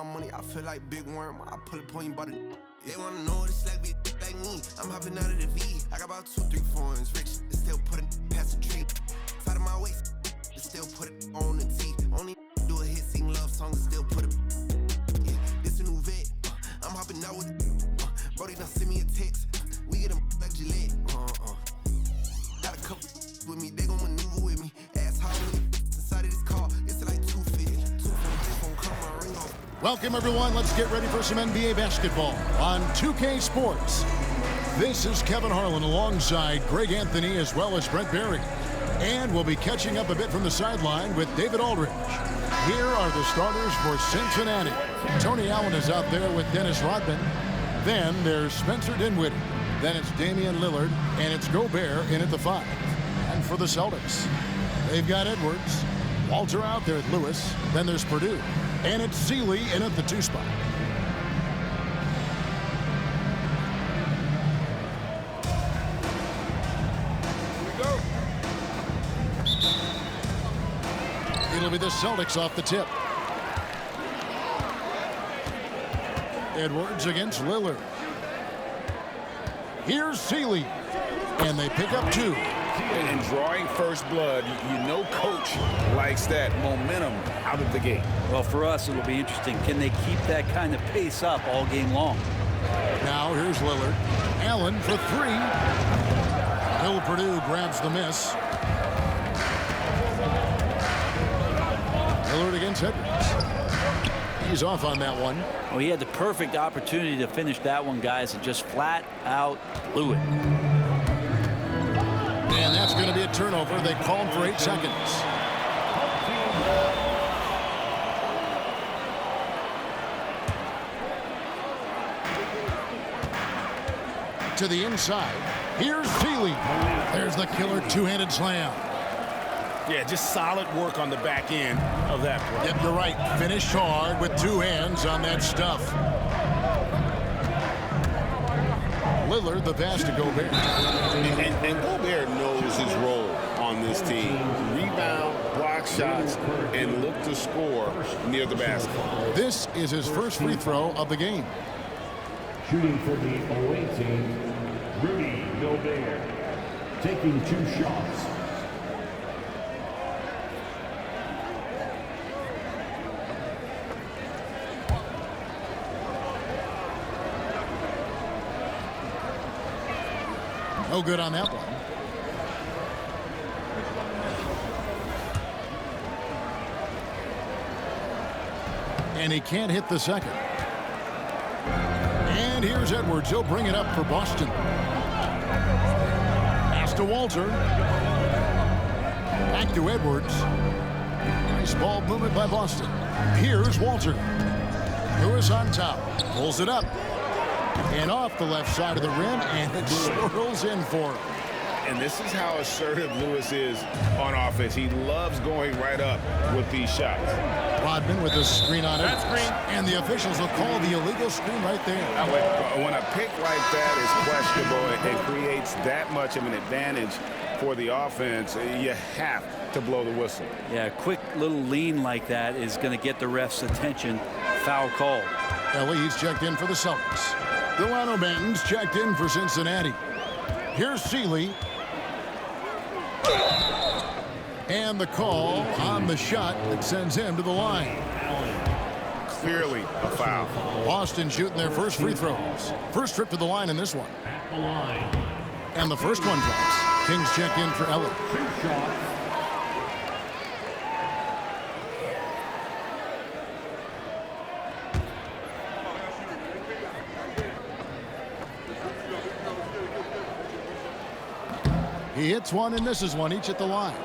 my money, I feel like Big Worm. I pull up on you by the. They wanna know what it's like, be like me. I'm hopping out of the V. I got about 2, 3 foreigns. Rich, they still put it past the tree. Side of my waist, they still put it on the T. Only do a hit, sing love songs, and still put it. Yeah, this a new vet. I'm hopping out with it. Brody done send me a text. We get them like Gillette. Got a couple with me, they gon' maneuver with me. Ask how many inside of this car, it's like 250. 250 gon' come my ring off. Welcome, everyone. Let's get ready for some NBA basketball on 2K Sports. This is Kevin Harlan alongside Greg Anthony as well as Brent Barry. And we'll be catching up a bit from the sideline with David Aldridge. Here are the starters for Cincinnati. Tony Allen is out there with Dennis Rodman. Then there's Spencer Dinwiddie. Then it's Damian Lillard, and it's Gobert in at the 5. And for the Celtics, they've got Edwards, Walter out there at Lewis. Then there's Purdue, and it's Sealy in at the 2 spot. It'll be the Celtics off the tip. Edwards against Lillard. Here's Sealy. And they pick up 2. And drawing first blood, you know coach likes that momentum out of the gate. Well, for us, it'll be interesting. Can they keep that kind of pace up all game long? Now here's Lillard. Allen for 3. Hill Purdue grabs the miss. Lillard against Edwards. He's off on that one. Well, he had the perfect opportunity to finish that one, guys, and just flat out blew it. And that's going to be a turnover. They called for 8 seconds. To the inside. Here's Sealy. There's the killer two-handed slam. Yeah, just solid work on the back end of that play. Yep, you're right. Finished hard with 2 hands on that stuff. Lillard, the pass to Gobert. And Gobert knows his role on this team. Rebound, block shots, and look to score near the basket. This is his first free throw of the game. Shooting for the away team, Rudy Gobert, taking 2 shots. No good on that one. And he can't hit the second. And here's Edwards. He'll bring it up for Boston. Pass to Walter. Back to Edwards. Nice ball movement by Boston. Here's Walter. Lewis on top. Pulls it up. And off the left side of the rim, and it swirls in for him. And this is how assertive Lewis is on offense. He loves going right up with these shots. Rodman with the screen on it. That screen. And the officials will call the illegal screen right there. When a pick like that is questionable, it creates that much of an advantage for the offense. You have to blow the whistle. Yeah, a quick little lean like that is going to get the ref's attention. Foul call. He's checked in for the Celtics. Delano Banton's checked in for Cincinnati. Here's Sealy. And the call on the shot that sends him to the line. Clearly a foul. Boston shooting their first free throws. First trip to the line in this one. And the first one drops. Kings check in for Ellis. 2 shots. He hits one and misses one, each at the line.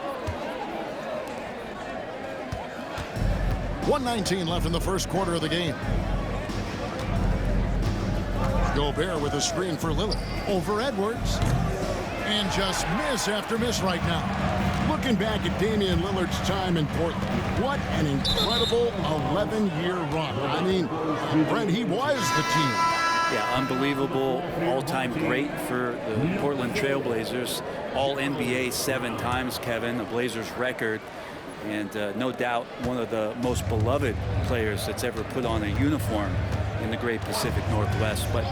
1:19 left in the first quarter of the game. Gobert with a screen for Lillard. Over Edwards. And just miss after miss right now. Looking back at Damian Lillard's time in Portland, what an incredible 11-year run. I mean, Brent, he was the team. Yeah, unbelievable, all-time great for the Portland Trail Blazers. All NBA 7 times, Kevin, the Blazers record. And no doubt one of the most beloved players that's ever put on a uniform in the great Pacific Northwest. But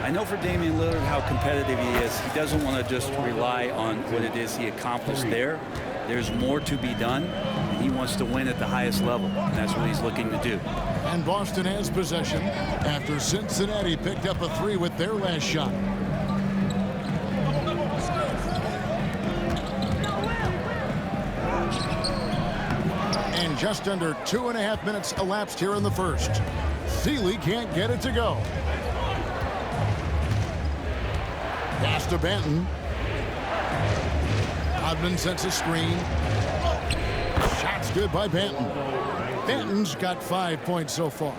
I know for Damian Lillard how competitive he is. He doesn't want to just rely on what it is he accomplished there. There's more to be done, and he wants to win at the highest level, and that's what he's looking to do. And Boston has possession after Cincinnati picked up a 3 with their last shot. And just under 2.5 minutes elapsed here in the first. Thiele can't get it to go. Pass to Banton. Hodman sets a screen. Shot's good by Banton. Banton's got 5 points so far.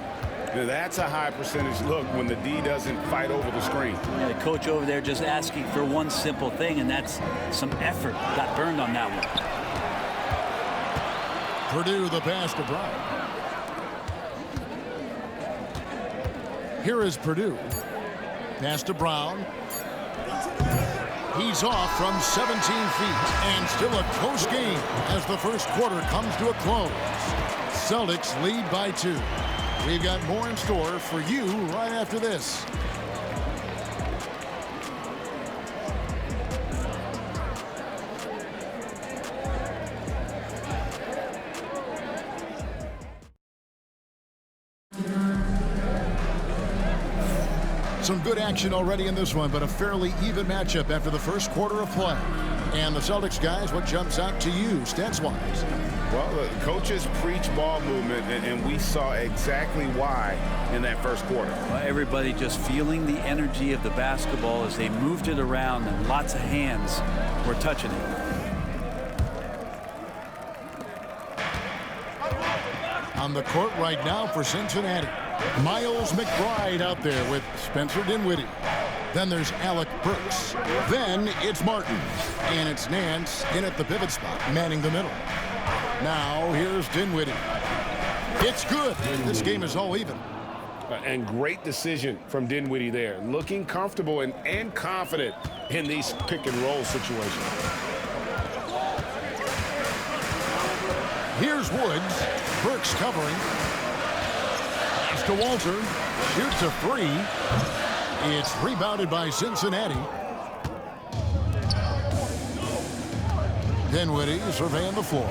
Now that's a high percentage look when the D doesn't fight over the screen. Yeah, the coach over there just asking for one simple thing, and that's some effort. Got burned on that one. Purdue the pass to Brown. Here is Purdue. Pass to Brown. He's off from 17 feet, and still a close game as the first quarter comes to a close. Celtics lead by 2. We've got more in store for you right after this. Some good action already in this one, but a fairly even matchup after the first quarter of play. And the Celtics guys, what jumps out to you stats-wise? Well, the coaches preach ball movement, and we saw exactly why in that first quarter. Well, everybody just feeling the energy of the basketball as they moved it around, and lots of hands were touching it. On the court right now for Cincinnati, Miles McBride out there with Spencer Dinwiddie. Then there's Alec Burks. Then it's Martin. And it's Nance in at the pivot spot, manning the middle. Now here's Dinwiddie. It's good. This game is all even. And great decision from Dinwiddie there. Looking comfortable and confident in these pick-and-roll situations. Here's Woods. Burks covering. Pass to Walter. Shoots a 3. It's rebounded by Cincinnati. Dinwiddie surveying the floor.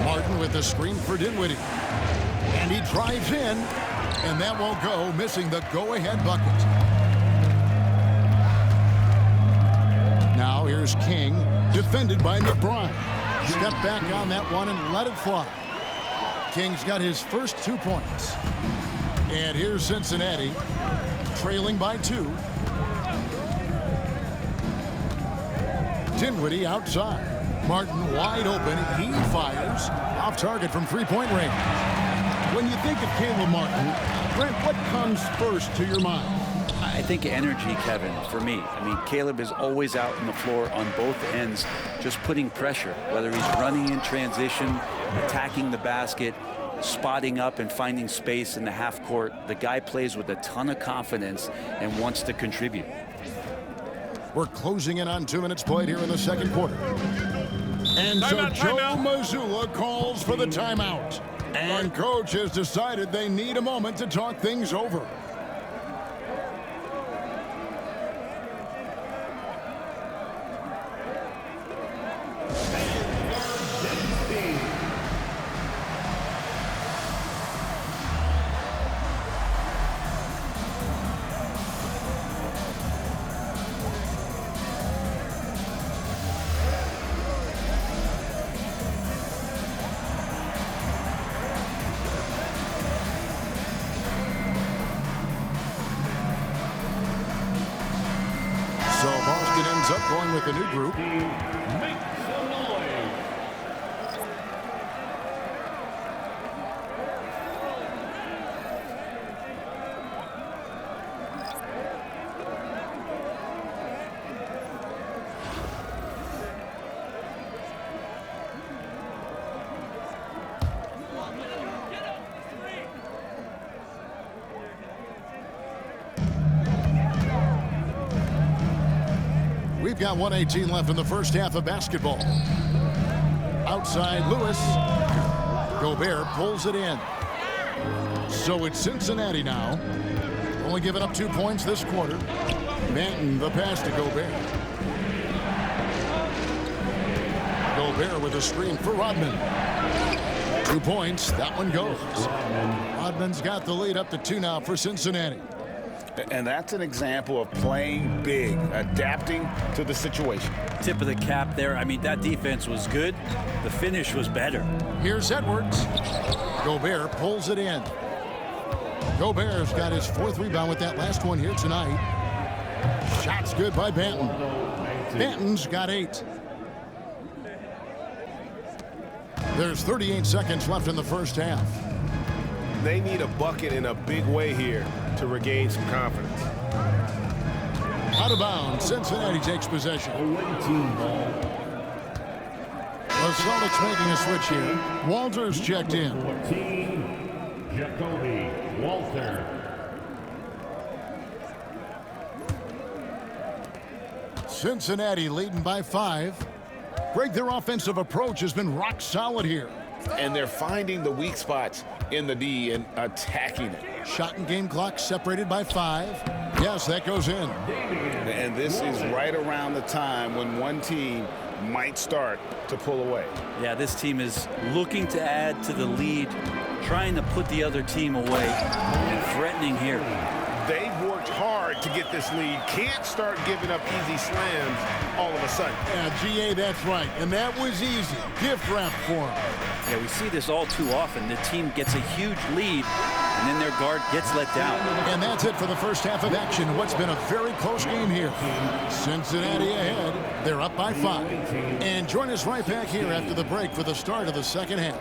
Martin with the screen for Dinwiddie. And he drives in. And that won't go, missing the go-ahead bucket. Now here's King, defended by McBride. Step back on that one and let it fly. King's got his first 2 points. And here's Cincinnati, trailing by 2. Dinwiddie outside. Martin wide open. He fires off target from three-point range. When you think of Caleb Martin, Brent, what comes first to your mind? I think energy, Kevin, for me. I mean, Caleb is always out on the floor on both ends, just putting pressure, whether he's running in transition, attacking the basket, spotting up and finding space in the half court. The guy plays with a ton of confidence and wants to contribute. We're closing in on 2 minutes played here in the second quarter. And so Joe Mazzulla calls for the timeout. And coach has decided they need a moment to talk things over. So Boston ends up going with a new group. Make some noise. We've got 1:18 left in the first half of basketball. outside Lewis. Gobert pulls it in. So it's Cincinnati now. Only giving up 2 points this quarter. Banton the pass to Gobert. Gobert with a screen for Rodman. 2 points. That one goes. Rodman's got the lead up to 2 now for Cincinnati. And that's an example of playing big, adapting to the situation. Tip of the cap there. I mean, that defense was good. The finish was better. Here's Edwards. Gobert pulls it in. Gobert's got his 4th rebound with that last one here tonight. Shot's good by Banton. Banton's got 8. There's 38 seconds left in the first half. They need a bucket in a big way here to regain some confidence. Out of bounds, Cincinnati takes possession. The Celtics making a switch here. Walters checked in. 14, Jacoby Walter. Cincinnati leading by 5. Greg, their offensive approach has been rock solid here. And they're finding the weak spots in the D and attacking it. Shot and game clock separated by 5. Yes, that goes in. And this is right around the time when one team might start to pull away. Yeah, this team is looking to add to the lead, trying to put the other team away, and threatening here. They've worked hard to get this lead. Can't start giving up easy slams all of a sudden. Yeah, GA, that's right. And that was easy. Gift wrap for them. Yeah, we see this all too often. The team gets a huge lead, and then their guard gets let down. And that's it for the first half of action. What's been a very close game here. Cincinnati ahead. They're up by 5. And join us right back here after the break for the start of the second half.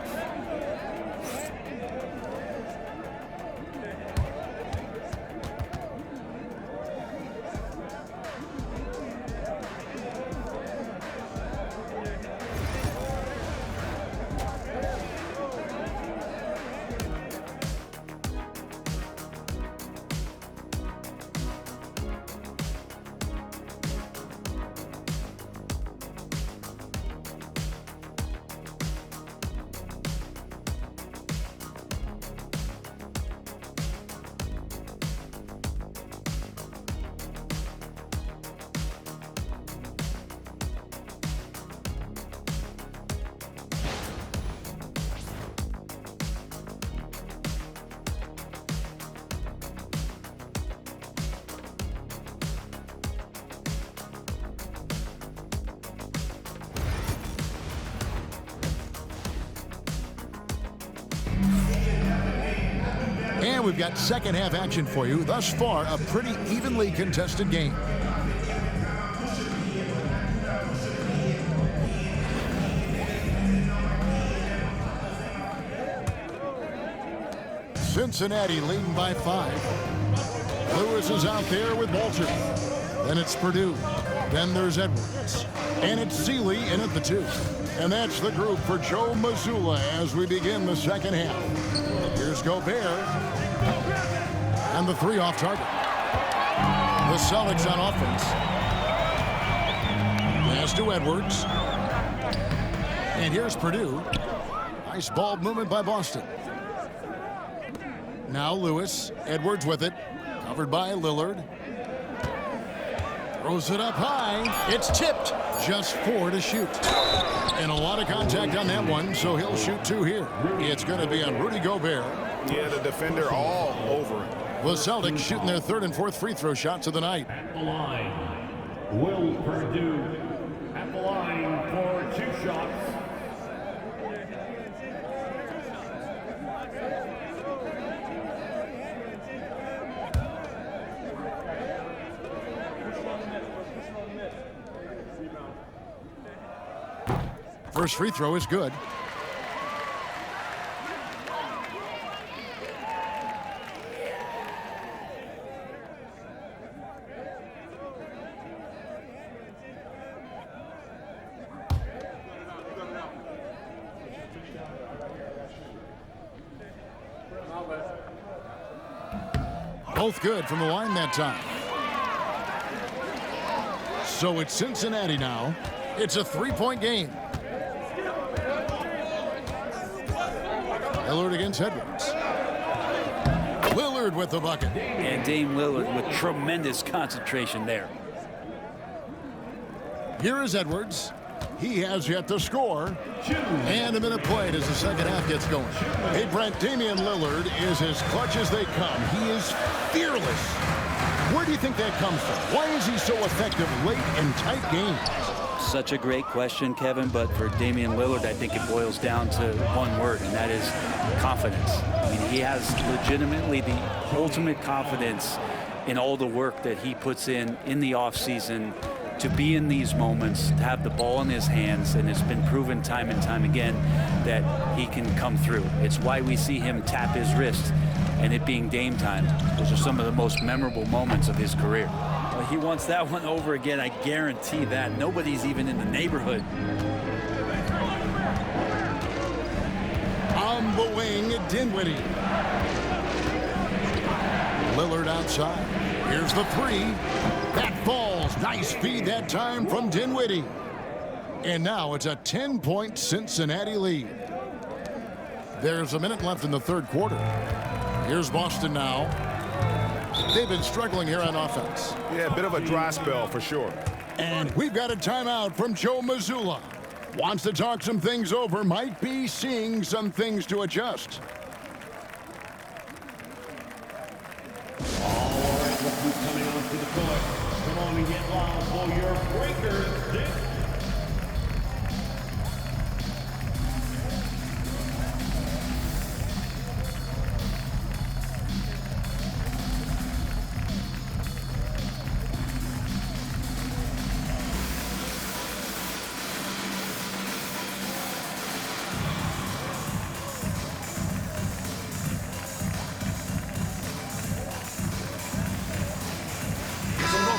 And we've got second half action for you. Thus far, a pretty evenly contested game. Cincinnati leading by 5. Lewis is out there with Walter. Then it's Purdue. Then there's Edwards. And it's Seeley in at the 2. And that's the group for Joe Mazzulla as we begin the second half. Here's Gobert. And the 3 off target. The Celtics on offense. Pass to Edwards. And here's Purdue. Nice ball movement by Boston. Now Lewis. Edwards with it. Covered by Lillard. Throws it up high. It's tipped. Just 4 to shoot. And a lot of contact on that one, so he'll shoot 2 here. It's going to be on Rudy Gobert. Yeah, the defender all over it. The Celtics shooting their 3rd and 4th free throw shots of the night. At the line, Will Purdue at the line for 2 shots. First free throw is good. Both good from the line that time. So it's Cincinnati now. It's a 3-point game. Lillard against Edwards. Lillard with the bucket. And Dame Lillard with tremendous concentration there. Here is Edwards. He has yet to score. And a minute played as the second half gets going. Hey, Brent, Damian Lillard is as clutch as they come. He is fearless. Where do you think that comes from? Why is he so effective late in tight games? Such a great question, Kevin, but for Damian Lillard, I think it boils down to one word, and that is confidence. I mean, he has legitimately the ultimate confidence in all the work that he puts in the offseason to be in these moments, to have the ball in his hands, and it's been proven time and time again that he can come through. It's why we see him tap his wrist and it being Dame time. Those are some of the most memorable moments of his career. Well, he wants that one over again, I guarantee that. Nobody's even in the neighborhood. On the wing, Dinwiddie. Lillard outside. Here's the three. That falls. Nice feed that time from Dinwiddie. And now it's a 10-point Cincinnati lead. There's a minute left in the third quarter. Here's Boston now. They've been struggling here on offense. Yeah, a bit of a dry spell for sure. And we've got a timeout from Joe Mazzulla. Wants to talk some things over. Might be seeing some things to adjust. All right, look who's coming onto the court. Come on and get loud for your breakers.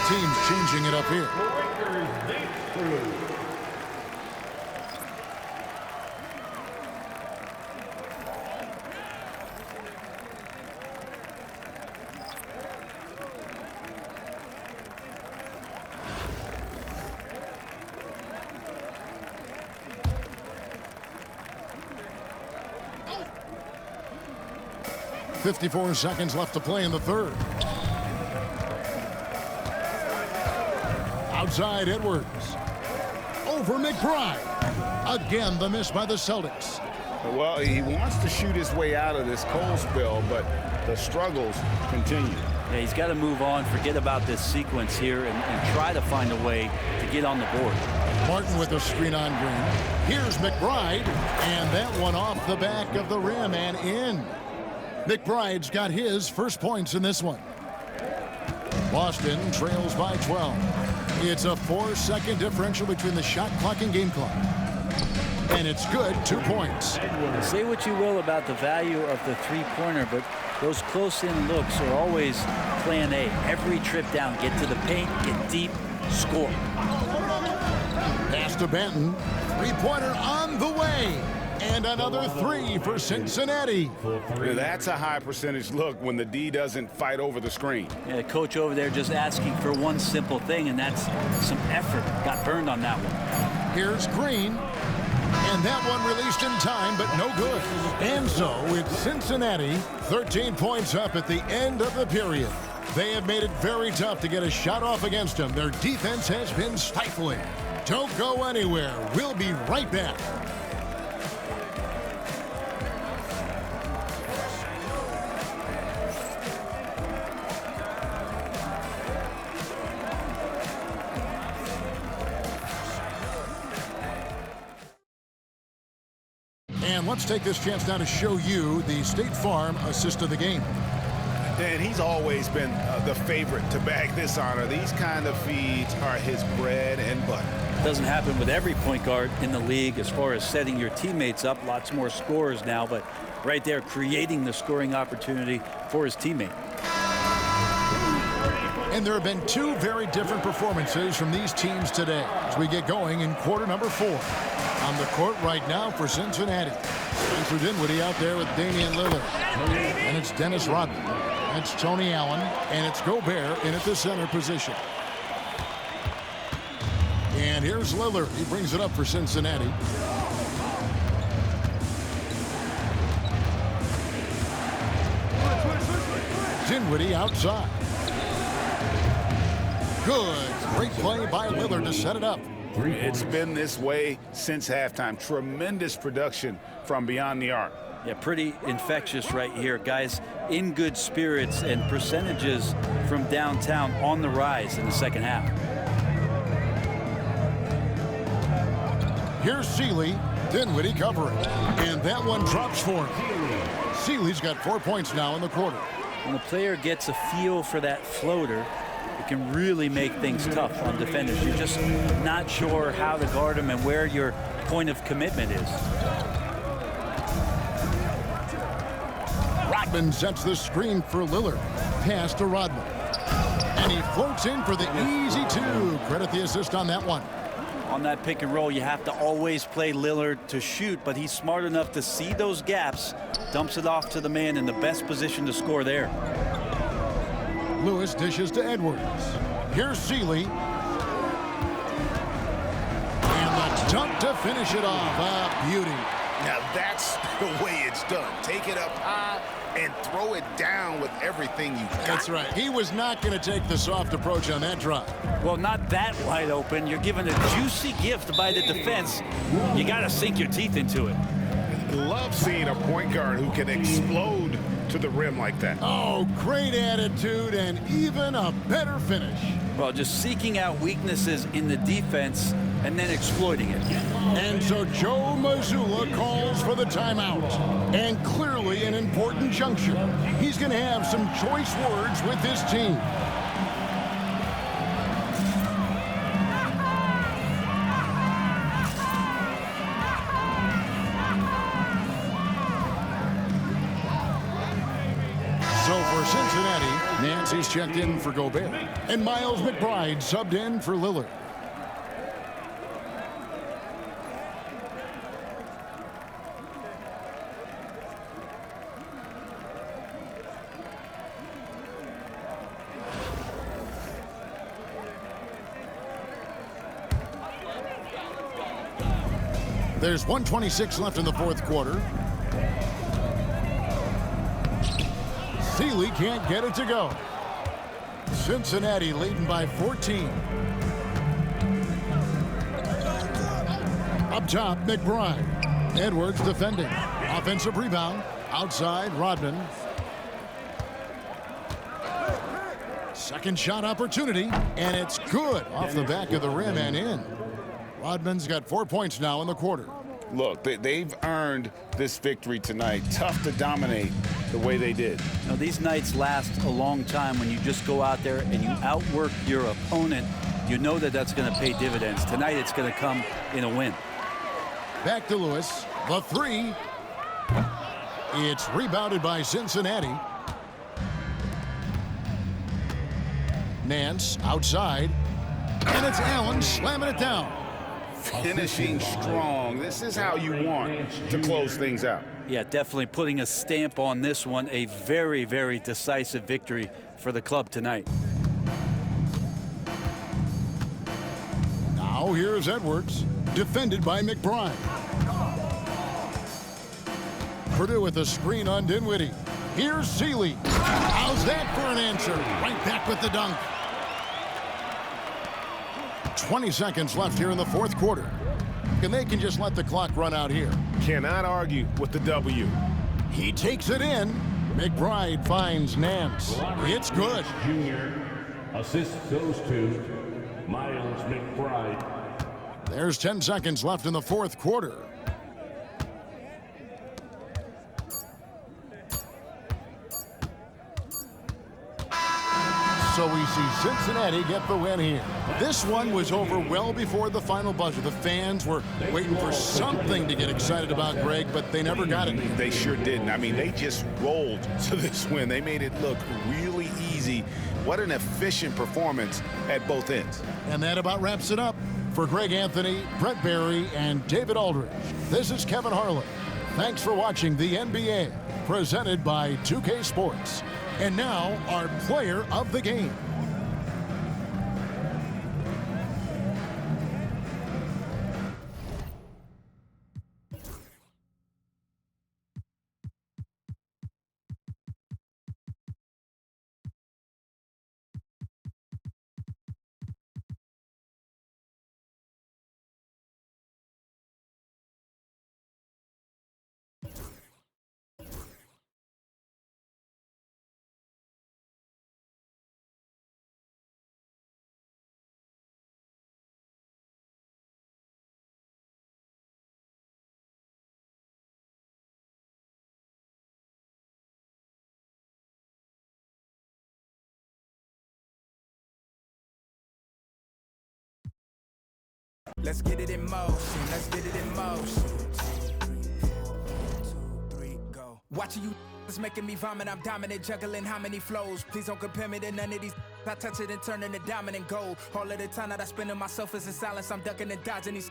Teams changing it up here. .54 seconds left to play in the third. Outside Edwards. Over McBride. Again, the miss by the Celtics. Well, he wants to shoot his way out of this cold spell, but the struggles continue. Yeah, he's got to move on, forget about this sequence here, and try to find a way to get on the board. Martin with a screen on Green. Here's McBride, and that one off the back of the rim and in. McBride's got his first points in this one. Boston trails by 12. It's a 4-second differential between the shot clock and game clock. And it's good, 2 points. Say what you will about the value of the three-pointer, but those close-in looks are always plan A. Every trip down, get to the paint, get deep, score. Pass to Benton. Three-pointer on the way. And another three for Cincinnati. That's a high percentage look when the D doesn't fight over the screen. Yeah, the coach over there just asking for one simple thing, and that's some effort. Got burned on that one. Here's Green. And that one released in time, but no good. And so it's Cincinnati, 13 points up at the end of the period. They have made it very tough to get a shot off against them. Their defense has been stifling. Don't go anywhere. We'll be right back. And let's take this chance now to show you the State Farm assist of the game. Dan, he's always been the favorite to bag this honor. These kind of feeds are his bread and butter. Doesn't happen with every point guard in the league as far as setting your teammates up. Lots more scorers now, but right there creating the scoring opportunity for his teammate. And there have been two very different performances from these teams today as we get going in quarter number 4. On the court right now for Cincinnati. Spencer Dinwiddie out there with Damian Lillard. And it's Dennis Rodman. It's Tony Allen. And it's Gobert in at the center position. And here's Lillard. He brings it up for Cincinnati. Dinwiddie outside. Good. Great play by Lillard to set it up. It's been this way since halftime. Tremendous production from beyond the arc. Yeah, pretty infectious right here. Guys in good spirits, and percentages from downtown on the rise in the second half. Here's Sealy. Dinwiddie covering. And that one drops for him. Sealy's got 4 points now in the quarter. When a player gets a feel for that floater, it can really make things tough on defenders. You're just not sure how to guard them and where your point of commitment is. Rodman sets the screen for Lillard. Pass to Rodman. And he floats in for the easy two. Credit the assist on that one. On that pick and roll, you have to always play Lillard to shoot, but he's smart enough to see those gaps, dumps it off to the man in the best position to score there. Lewis dishes to Edwards. Here's Sealy. And the dunk to finish it off. A beauty. Now that's the way it's done. Take it up high and throw it down with everything you got. That's right. He was not going to take the soft approach on that drive. Well, not that wide open. You're given a juicy gift by the defense. You got to sink your teeth into it. Love seeing a point guard who can explode to the rim like that. Oh, great attitude and even a better finish. Well, just seeking out weaknesses in the defense and then exploiting it. And so Joe Mazzulla calls for the timeout. And clearly an important juncture. He's going to have some choice words with his team. So for Cincinnati, Nancy's checked in for Gobert. And Miles McBride subbed in for Lillard. There's 1:26 left in the fourth quarter. Sealy can't get it to go. Cincinnati leading by 14. Up top, McBride. Edwards defending. Offensive rebound. Outside, Rodman. Second shot opportunity, and it's good off the back of the rim and in. Rodman's got 4 points now in the quarter. Look, they've earned this victory tonight. Tough to dominate the way they did. Now, these nights last a long time when you just go out there and you outwork your opponent. You know that that's going to pay dividends. Tonight it's going to come in a win. Back to Lewis. The three. It's rebounded by Cincinnati. Nance outside. And it's Allen slamming it down. Finishing strong. This is how you want to close things out. Yeah, definitely putting a stamp on this one. A very, very decisive victory for the club tonight. Now here's Edwards, defended by McBride. Purdue with a screen on Dinwiddie. Here's Sealy. How's that for an answer? Right back with the dunk. 20 seconds left here in the fourth quarter. And they can just let the clock run out here. Cannot argue with the W. He takes it in. McBride finds Nance. It's good. Junior. Assist goes to Miles McBride. There's 10 seconds left in the fourth quarter. So we see Cincinnati get the win here. This one was over well before the final buzzer. The fans were waiting for something to get excited about, Greg, but they never got it. They sure didn't. I mean, they just rolled to this win. They made it look really easy. What an efficient performance at both ends. And that about wraps it up. For Greg Anthony, Brent Barry, and David Aldridge, this is Kevin Harlan. Thanks for watching the NBA, presented by 2K Sports. And now, our player of the game. Let's get it in motion. Let's get it in motion. 2, 3, go. Watching you is making me vomit. I'm dominant, juggling how many flows. Please don't compare me to none of these. I touch it and turn into dominant gold. All of the time that I spend on myself is in silence. I'm ducking and dodging these.